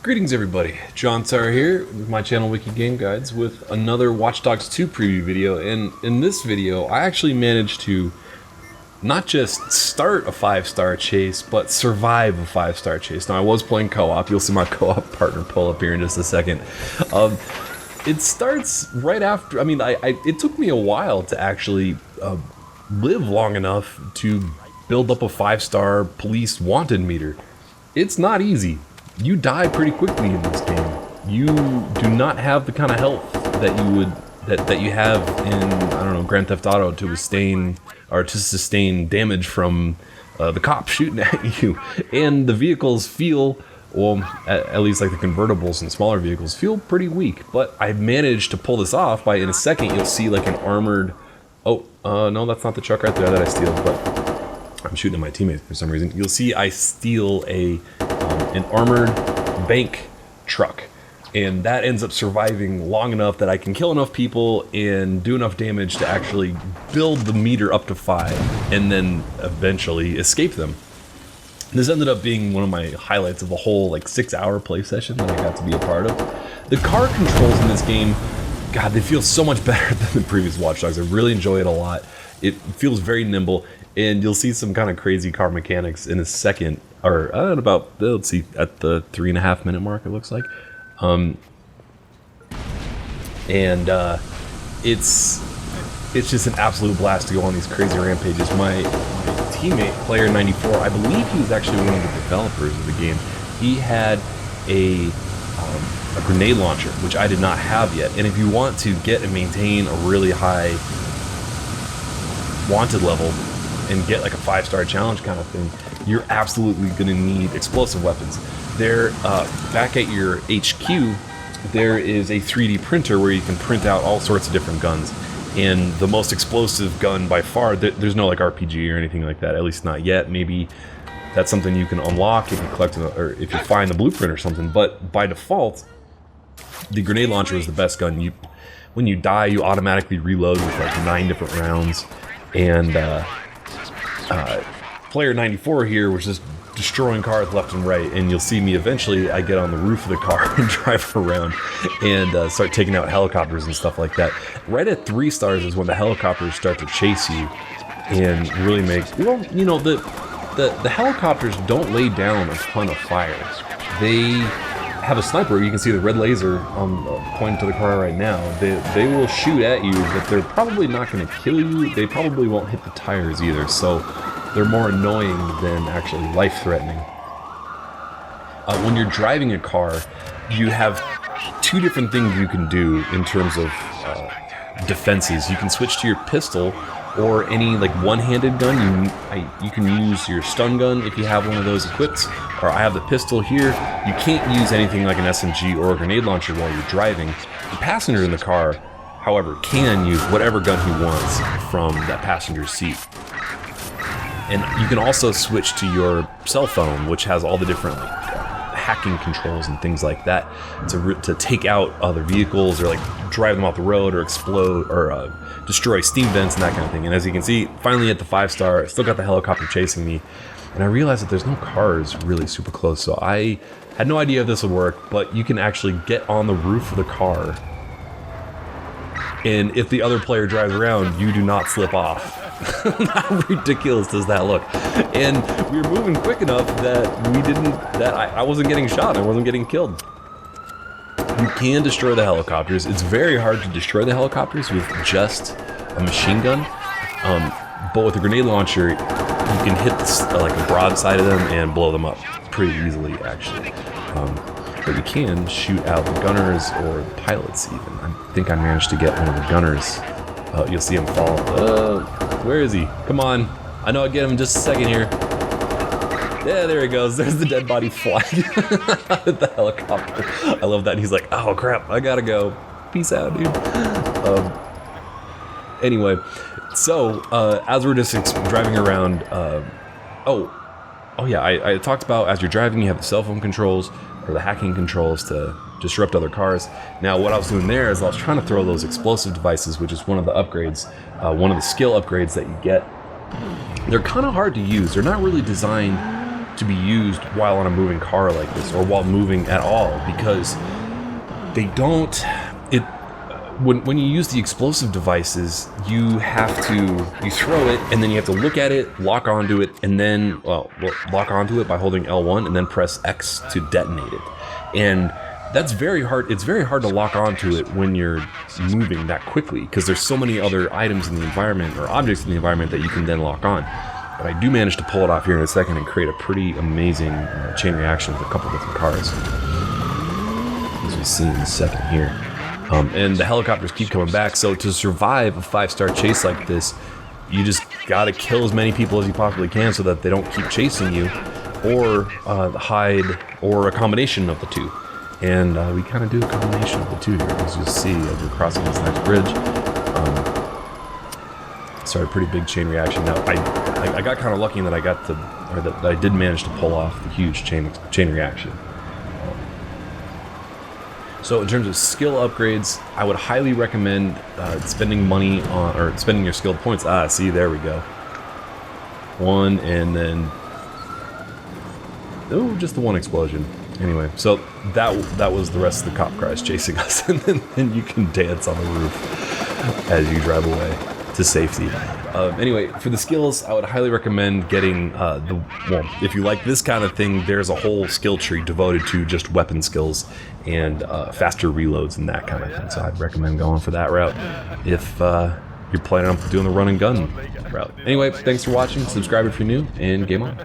Greetings everybody, John Tsar here with my channel WikiGameGuides with another Watch Dogs 2 preview video, and in this video I actually managed to not just start a 5-star chase, but survive a 5-star chase. Now I was playing co-op, you'll see my co-op partner pull up here in just a second. It starts right after, it took me a while to actually live long enough to build up a 5-star police wanted meter. It's not easy. You die pretty quickly in this game. You do not have the kind of health that you have in, I don't know, Grand Theft Auto to sustain damage from the cops shooting at you. And the vehicles feel, well, at least like the convertibles and smaller vehicles feel pretty weak. But I've managed to pull this off by, in a second, you'll see like an armored. No, that's not the truck right there that I steal, but I'm shooting at my teammates for some reason. You'll see I steal an armored bank truck, and that ends up surviving long enough that I can kill enough people and do enough damage to actually build the meter up to 5 and then eventually escape them. This ended up being one of my highlights of the whole like 6-hour play session that I got to be a part of. The car controls in this game, God, they feel so much better than the previous Watch Dogs. I really enjoy it a lot. It feels very nimble, and you'll see some kind of crazy car mechanics in a second, or at about, let's see, at the 3.5 minute mark it looks like. It's just an absolute blast to go on these crazy rampages. My teammate, Player 94, I believe he was actually one of the developers of the game. He had a grenade launcher, which I did not have yet. And if you want to get and maintain a really high wanted level and get like a 5-star challenge kind of thing, you're absolutely going to need explosive weapons. There, back at your HQ, there is a 3D printer where you can print out all sorts of different guns. And the most explosive gun by far, there's no like RPG or anything like that, at least not yet. Maybe that's something you can unlock if you collect, or if you find the blueprint or something. But by default, the grenade launcher is the best gun. When you die, you automatically reload with like 9 different rounds. And Player 94 here was just destroying cars left and right, and you'll see me eventually, I get on the roof of the car and drive around and start taking out helicopters and stuff like that. Right at 3 stars is when the helicopters start to chase you and really make, well, you know, the helicopters don't lay down a ton of fire. They have a sniper. You can see the red laser pointing to the car right now. They will shoot at you, but they're probably not going to kill you. They probably won't hit the tires either, so they're more annoying than actually life-threatening. When you're driving a car, you have 2 different things you can do in terms of defenses. You can switch to your pistol or any like one-handed gun. You can use your stun gun if you have one of those equipped, or I have the pistol here. You can't use anything like an SMG or a grenade launcher while you're driving. The passenger in the car, however, can use whatever gun he wants from that passenger seat. And you can also switch to your cell phone, which has all the different hacking controls and things like that to take out other vehicles or like drive them off the road or explode or destroy steam vents and that kind of thing. And as you can see, finally at the 5-star, still got the helicopter chasing me, and I realized that there's no cars really super close, so I had no idea if this would work, but you can actually get on the roof of the car, and if the other player drives around, you do not slip off. How ridiculous does that look? And we were moving quick enough that I wasn't getting shot, I wasn't getting killed. You can destroy the helicopters. It's very hard to destroy the helicopters with just a machine gun, but with a grenade launcher, you can hit like a broadside of them and blow them up pretty easily, actually. But you can shoot out the gunners or the pilots even. I think I managed to get one of the gunners. You'll see him fall. Where is he? Come on. I know I'll get him in just a second here. Yeah, there he goes. There's the dead body flying out of the helicopter. I love that. He's like, oh crap, I gotta go. Peace out, dude. Anyway, so as we're just driving around, oh yeah, I talked about as you're driving, you have the cell phone controls or the hacking controls to disrupt other cars. Now, what I was doing there is I was trying to throw those explosive devices, which is one of the upgrades, one of the skill upgrades that you get. They're kind of hard to use. They're not really designed to be used while on a moving car like this, or while moving at all, because they don't. When you use the explosive devices, you throw it, and then you have to look at it, lock onto it, and then lock onto it by holding L1 and then press X to detonate it. And that's very hard. It's very hard to lock onto it when you're moving that quickly, because there's so many other items in the environment or objects in the environment that you can then lock on. But I do manage to pull it off here in a second and create a pretty amazing chain reaction with a couple different cars, as we see in a second here. And the helicopters keep coming back, so to survive a 5-star chase like this, you just gotta kill as many people as you possibly can so that they don't keep chasing you, or hide, or a combination of the two. And we kind of do a combination of the two here, as you'll see as we're crossing this next bridge. Sorry, pretty big chain reaction. Now, I got kind of lucky in that that I did manage to pull off the huge chain reaction. So in terms of skill upgrades, I would highly recommend spending money on, or spending your skilled points. See, there we go. One, and then, oh, just the one explosion. Anyway, so that was the rest of the cop cars chasing us, and then you can dance on the roof as you drive away to safety. Anyway, for the skills, I would highly recommend getting if you like this kind of thing, there's a whole skill tree devoted to just weapon skills and faster reloads and that kind of thing. So I'd recommend going for that route if you're planning on doing the run and gun route. Anyway, thanks for watching. Subscribe if you're new, and game on.